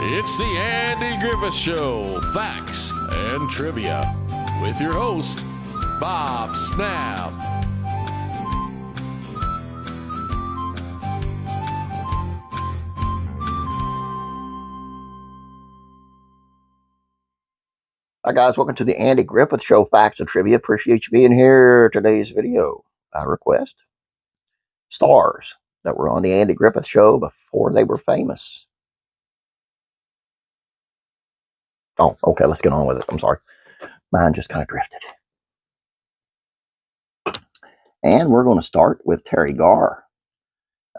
It's the Andy Griffith Show, Facts and Trivia, with your host, Bob Snap. Hi guys, welcome to the Andy Griffith Show, Facts and Trivia. Appreciate you being here. Today's video, by request, stars that were on the Andy Griffith Show before they were famous. Oh, okay, let's get on with it. I'm sorry. Mine just kind of drifted. And we're going to start with Terry Garr.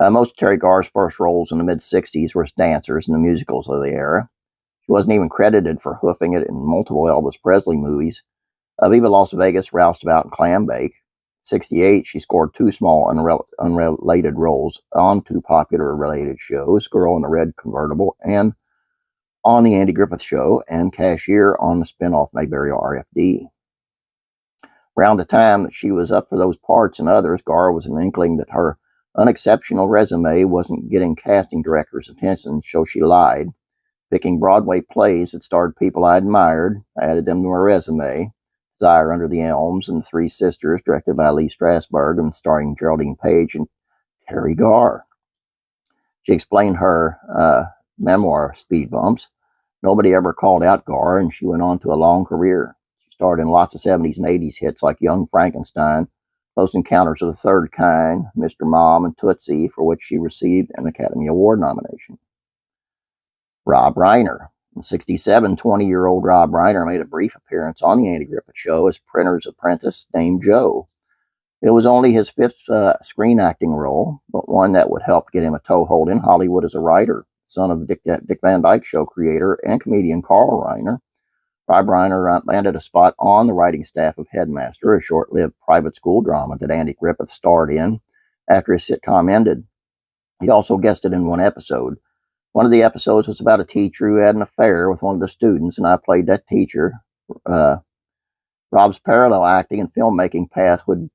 Most of Terry Garr's first roles in the mid-60s were as dancers in the musicals of the era. She wasn't even credited for hoofing it in multiple Elvis Presley movies. Viva Las Vegas, Roustabout, and Clambake. 1968, she scored two small unrelated roles on two popular related shows, Girl in the Red Convertible and on the Andy Griffith Show, and Cashier on the spinoff Mayberry RFD. Around the time that she was up for those parts and others, Garr was an inkling that her unexceptional resume wasn't getting casting directors' attention, so she lied, picking Broadway plays that starred people I admired, added them to her resume. Desire Under the Elms and The Three Sisters, directed by Lee Strasberg and starring Geraldine Page and Terry Garr. She explained her memoir, Speed Bumps. Nobody ever called out Garr, and she went on to a long career. She starred in lots of 70s and 80s hits like Young Frankenstein, Close Encounters of the Third Kind, Mr. Mom, and Tootsie, for which she received an Academy Award nomination. Rob Reiner. In 1967, 20-year-old Rob Reiner made a brief appearance on the Andy Griffith Show as printer's apprentice named Joe. It was only his fifth screen acting role, but one that would help get him a toehold in Hollywood as a writer. Son of Dick Van Dyke Show creator and comedian Carl Reiner, Rob Reiner landed a spot on the writing staff of Headmaster, a short-lived private school drama that Andy Griffith starred in after his sitcom ended. He also guested in one episode. One of the episodes was about a teacher who had an affair with one of the students, and I played that teacher. Rob's parallel acting and filmmaking path would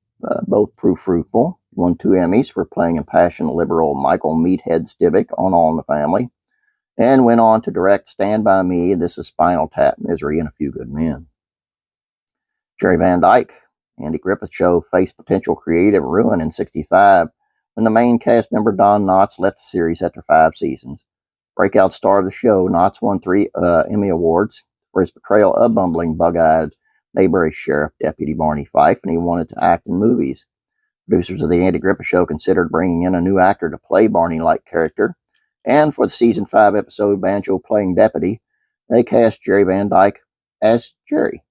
both prove fruitful. He won 2 Emmys for playing impassioned liberal Michael Meathead Stivic on All in the Family, and went on to direct Stand By Me, This Is Spinal Tap, Misery, and A Few Good Men. Jerry Van Dyke. Andy Griffith Show faced potential creative ruin in 1965 when the main cast member Don Knotts left the series after 5 seasons. Breakout star of the show, Knotts won 3 Emmy Awards for his portrayal of bumbling, bug-eyed Mayberry Sheriff Deputy Barney Fife, and he wanted to act in movies. Producers of the Andy Griffith Show considered bringing in a new actor to play Barney-like character, and for the season 5 episode Banjo Playing Deputy, they cast Jerry Van Dyke as Jerry.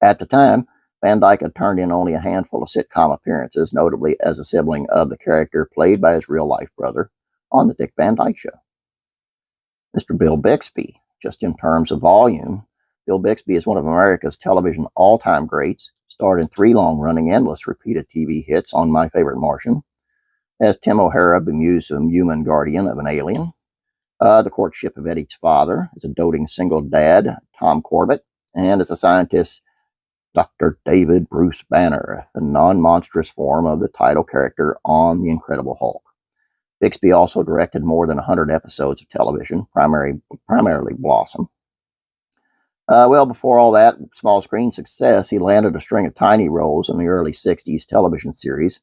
At the time, Van Dyke had turned in only a handful of sitcom appearances, notably as a sibling of the character played by his real-life brother on The Dick Van Dyke Show. Mr. Bill Bixby. Just in terms of volume, Bill Bixby is one of America's television all-time greats, starred in 3 long-running, endless repeated TV hits on My Favorite Martian, as Tim O'Hara, bemused human guardian of an alien, The Courtship of Eddie's Father, as a doting single dad, Tom Corbett, and as a scientist, Dr. David Bruce Banner, the non-monstrous form of the title character on The Incredible Hulk. Bixby also directed more than 100 episodes of television, primarily Blossom. Before all that small screen success, he landed a string of tiny roles in the early 60s television series.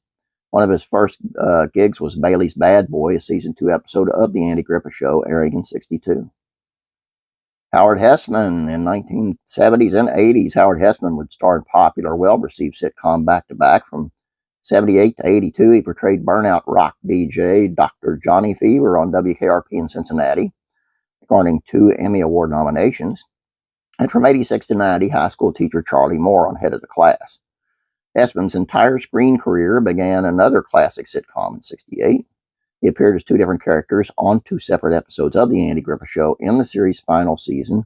One of his first gigs was Bailey's Bad Boy, a season 2 episode of The Andy Griffith Show, airing in 1962. Howard Hessman. In 1970s and 80s, Howard Hessman would star in popular, well-received sitcom back-to-back. From 1978 to 1982, he portrayed burnout rock DJ Dr. Johnny Fever on WKRP in Cincinnati, garnering 2 Emmy Award nominations. And from 1986 to 1990, high school teacher Charlie Moore on Head of the Class. Hessman's entire screen career began another classic sitcom in 1968. He appeared as 2 different characters on 2 separate episodes of The Andy Griffith Show in the series' final season.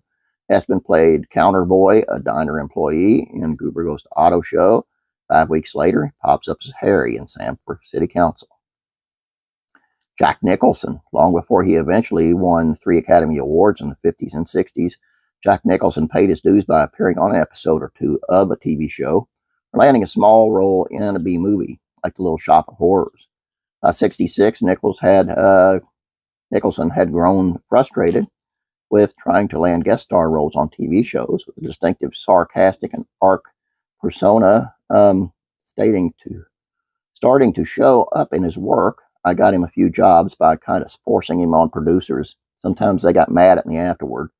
Hessman played Counter Boy, a diner employee, in Goober Goes to Auto Show. 5 weeks later, he pops up as Harry in Sanford City Council. Jack Nicholson. Long before he eventually won 3 Academy Awards in the 50s and 60s, Jack Nicholson paid his dues by appearing on an episode or 2 of a TV show, or landing a small role in a B-movie, like The Little Shop of Horrors. 1966, Nicholson had grown frustrated with trying to land guest star roles on TV shows with a distinctive, sarcastic, and arc persona starting to show up in his work. I got him a few jobs by kind of forcing him on producers. Sometimes they got mad at me afterward.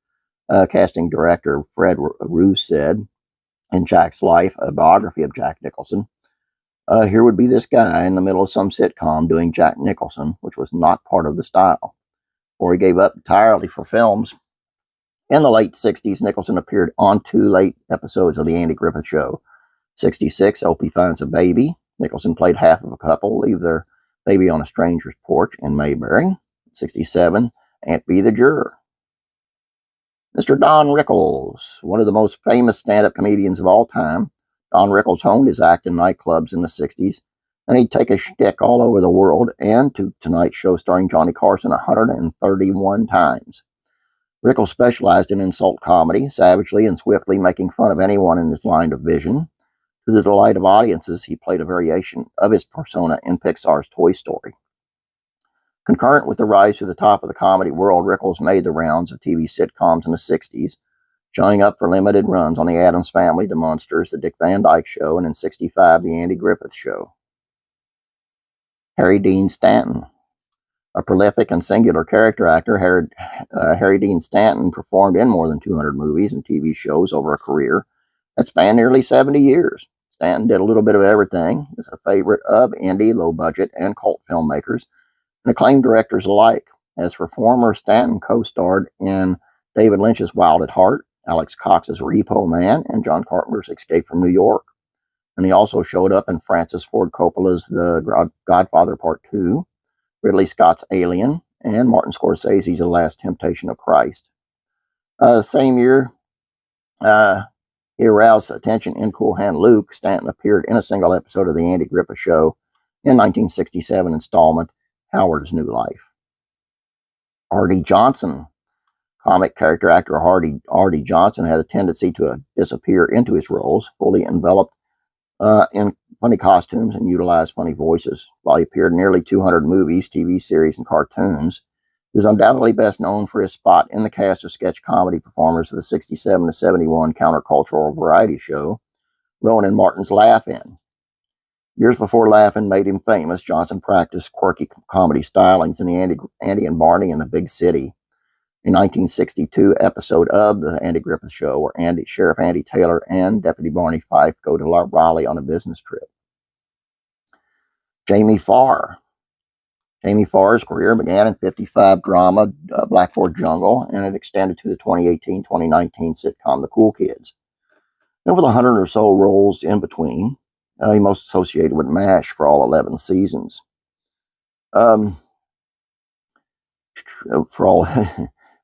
Casting director Fred Roos said in Jack's Life, a biography of Jack Nicholson, here would be this guy in the middle of some sitcom doing Jack Nicholson, which was not part of the style. Or he gave up entirely for films. In the late 60s, Nicholson appeared on 2 late episodes of The Andy Griffith Show. 66, Opie Finds a Baby. Nicholson played half of a couple, leave their baby on a stranger's porch in Mayberry. 67, Aunt Bee the Juror. Mr. Don Rickles, one of the most famous stand-up comedians of all time. Don Rickles honed his act in nightclubs in the 60s, and he'd take a shtick all over the world and to Tonight Show starring Johnny Carson 131 times. Rickles specialized in insult comedy, savagely and swiftly making fun of anyone in his line of vision. To the delight of audiences, he played a variation of his persona in Pixar's Toy Story. Concurrent with the rise to the top of the comedy world, Rickles made the rounds of TV sitcoms in the 60s, showing up for limited runs on The Addams Family, The Munsters, The Dick Van Dyke Show, and in 65, The Andy Griffith Show. Harry Dean Stanton. A prolific and singular character actor, Harry Dean Stanton performed in more than 200 movies and TV shows over a career that spanned nearly 70 years. Stanton did a little bit of everything. He was a favorite of indie, low-budget, and cult filmmakers, and acclaimed directors alike. As performer, Stanton co-starred in David Lynch's Wild at Heart, Alex Cox's Repo Man, and John Carpenter's Escape from New York. And he also showed up in Francis Ford Coppola's The Godfather Part 2, Ridley Scott's Alien, and Martin Scorsese's The Last Temptation of Christ. Same year, he aroused attention in Cool Hand Luke. Stanton appeared in a single episode of The Andy Griffith Show in 1967 installment, Howard's New Life. Artie Johnson. Comic character actor Artie Johnson had a tendency to disappear into his roles, fully enveloped in funny costumes and utilized funny voices. While he appeared in nearly 200 movies, TV series, and cartoons, he was undoubtedly best known for his spot in the cast of sketch comedy performers of the 67 to 71 countercultural variety show, Rowan and Martin's Laugh-In. Years before Laugh-In made him famous, Johnson practiced quirky comedy stylings in the Andy and Barney in the Big City. A 1962 episode of The Andy Griffith Show, where Sheriff Andy Taylor and Deputy Barney Fife go to Raleigh on a business trip. Jamie Farr. Jamie Farr's career began in 55 drama Blackboard Jungle, and it extended to the 2018-2019 sitcom The Cool Kids. And with 100 or so roles in between, he most associated with MASH for all 11 seasons.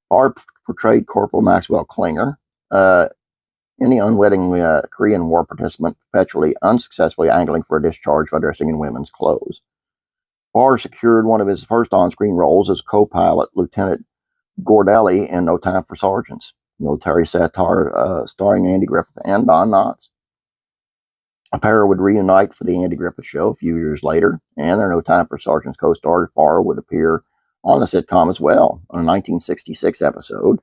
Farr portrayed Corporal Maxwell Klinger, any unwitting Korean War participant perpetually unsuccessfully angling for a discharge by dressing in women's clothes. Farr secured one of his first on-screen roles as co-pilot Lieutenant Gordelli in No Time for Sergeants, military satire starring Andy Griffith and Don Knotts. A pair would reunite for the Andy Griffith Show a few years later, and their No Time for Sergeants co-star Farr would appear on the sitcom as well. On a 1966 episode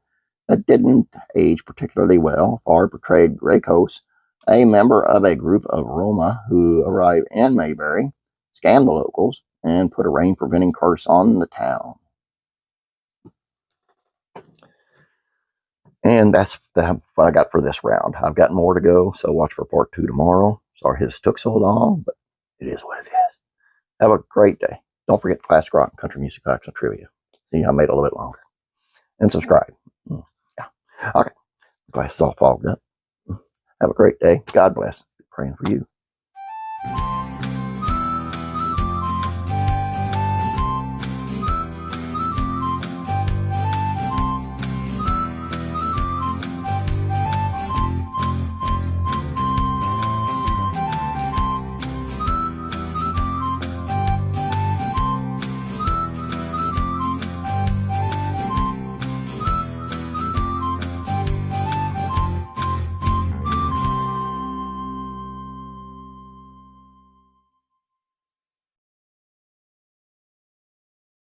that didn't age particularly well, Farr portrayed Rickles, a member of a group of Roma who arrive in Mayberry, scam the locals, and put a rain-preventing curse on the town. And that's what I got for this round. I've got more to go, so watch for part 2 tomorrow. Sorry his took so long, but it is what it is. Have a great day. Don't forget classic rock and country music facts and trivia. See, I made it a little bit longer. And subscribe. Yeah. Okay. Glass is all fogged up. Have a great day. God bless. Praying for you.